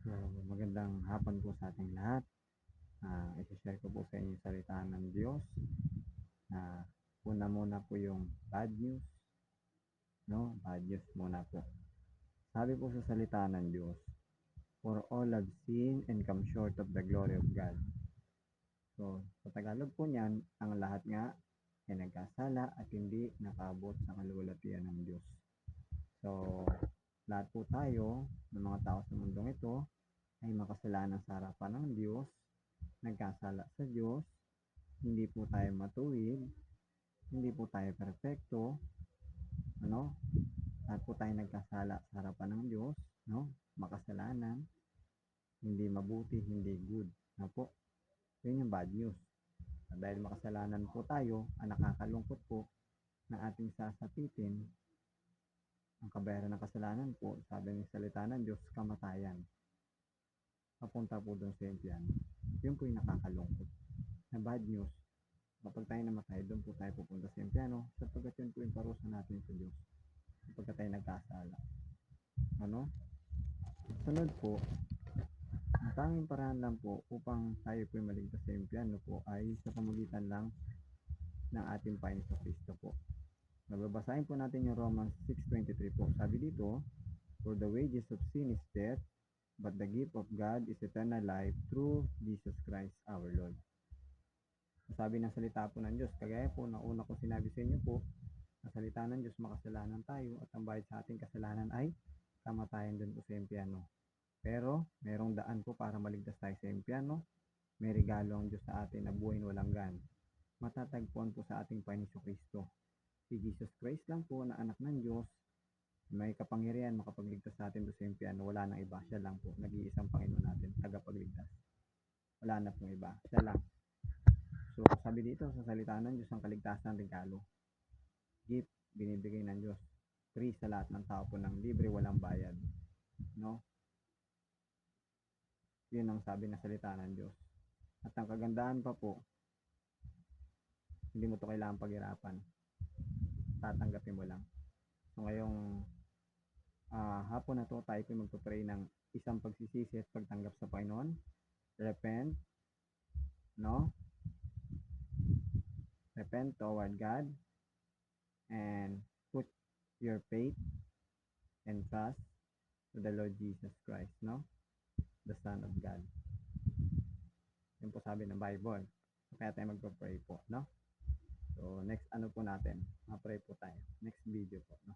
So, magandang hapon po sa ating lahat. I-share ko po sa inyo yung salita ng Diyos. Una muna po yung bad news, no? Bad news muna po. Sabi po sa salita ng Diyos, for all have sinned and come short of the glory of God. So, sa Tagalog po niyan, ang lahat nga ay nagkasala at hindi nakaabot sa kaluwalhatian ng Diyos. So, lahat po tayo, ng mga tao sa mundong ito, ay makasalanan sa harapan ng Diyos, nagkasala sa Diyos, hindi po tayo matuwid, hindi po tayo perfecto, ano? Lahat po tayo nagkasala sa harapan ng Diyos, no? Makasalanan, hindi mabuti, hindi good, na po. Yun yung bad news. Dahil makasalanan po tayo, ang nakakalungkot po na ating sasapitin, ang kabayaran ng kasalanan po, sabi ng salita ng Diyos, kamatayan. Papunta po doon sa impyerno. Yun po yung nakakalungkot na bad news. Kapag tayo namatay, doon po tayo pupunta sa impyerno sapagkat yun po yung parusa natin sa Diyos kapag tayo nagkasala. Ano? Sunod po, ang tanging paraan lang po upang tayo po yung maligtas sa impyerno po ay sa pamagitan lang ng ating Panginoon sa Kristo po. Nababasahin po natin yung Romans 6:23 po. Sabi dito, for the wages of sin is death, but the gift of God is eternal life through Jesus Christ our Lord. Sabi ng salita po ng Diyos, kagaya po na una ko sinabi sa inyo po, ang salita ng Diyos, makasalanan tayo at ang bayad sa ating kasalanan ay kamatayan din po sa impyerno. Pero merong daan po para maligtas tayo sa impyerno. May regalo ang Diyos sa atin na buhay walang gan. Matatagpuan po sa ating Panginoon Kristo. Si Jesus Christ lang po na anak ng Diyos, may kapangyarihan makapagligtas sa atin sa impyerno. Wala nang iba, siya lang po, nag-iisang Panginoon natin, tagapagligtas. Wala na pong iba, siya lang. So, sabi dito sa salita ng Diyos, ang kaligtasan regalo. Gift, binibigay ng Diyos. Free sa lahat ng tao po ng libre, walang bayad. No? Yun ang sabi ng salita ng Diyos. At ang kagandahan pa po, hindi mo to kailangan paghirapan. Tatanggapin mo lang. So, ngayong hapon na to, tayo po magpapray ng isang pagsisisi at pagtanggap sa Panginoon. Repent, no? Repent toward God and put your faith and trust to the Lord Jesus Christ, no? The Son of God. Yun po sabi ng Bible. Kaya tayo magpa-pray po, no? So, next ano po natin? Ma-pray po tayo. Next video po, no?